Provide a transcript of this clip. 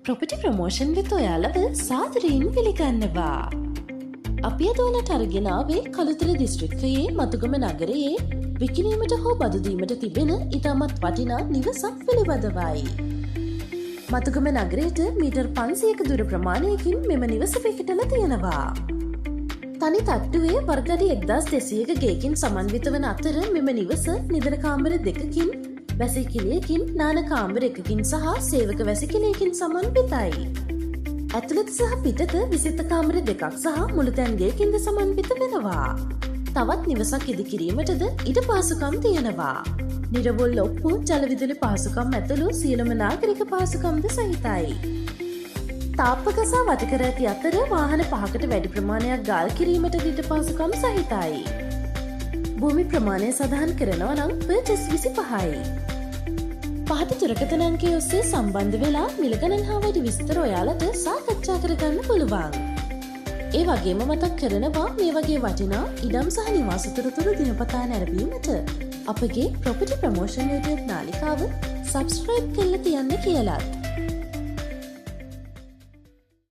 Property promotion වෙත ඔයාලව සාදරයෙන් පිළිගන්නවා. අපි අද ඔයාලට අරගෙන ආවේ කළුතර දිස්ත්‍රික්කයේ මතුගම නගරයේ විකිණීමට හෝ බදු දීමට තිබෙන ඉතාමත් වටිනා නිවසක් පිළිබඳවයි. මතුගම නගරයට මීටර් 500ක දුර ප්‍රමාණයකින් මෙම නිවස පිහිටලා තියෙනවා. තනි තට්ටුවේ වර්ගඩි 1200ක ගෙයකින් සමන්විත වන අතර මෙම නිවස නිදන කාමර 2කින් වැසිකිළියකින් නාන කාමර 1කින් සහ සේවක වැසිකිළියකින් සමන්විතයි. ඇතුළත සහ පිටත විසිත කාමර 2ක් සහ මුළුතැන් ගෙයකින්ද සමන්විත වෙනවා. තවත් නිවසක් ඉදිකිරීමටද ඉඩ පහසුකම් තියෙනවා. නිරවුල් ඔප්පු ජලවිදුලි පහසුකම් ඇතුළු සියලුම නාගරික පහසුකම්ද සහිතයි. තාප්ප ගසා වට කර ඇති අතර වාහන 5කට වැඩි ප්‍රමාණයක් ගාල් කිරීමට ඉඩ පහසුකම් සහිතයි. භූමි ප්‍රමාණය සඳහන් කරනවා නම් පර්චස් 25යි. පහත දුරකථන අංකය ඔස්සේ සම්බන්ධ වෙලා මිල ගණන් හා වැඩි විස්තර ඔයාලට සාකච්ඡා කරගන්න පුළුවන්. ඒ වගේම මතක් කරනවා මේ වගේ වටිනා ඉඩම් සහ නිවාස තොරතුරු දිනපතා නැරඹීමට අපගේ ප්‍රොපර්ටි ප්‍රමෝෂන් YouTube නාලිකාව සබ්ස්ක්‍රයිබ් කරලා තියන්න කියලාත්.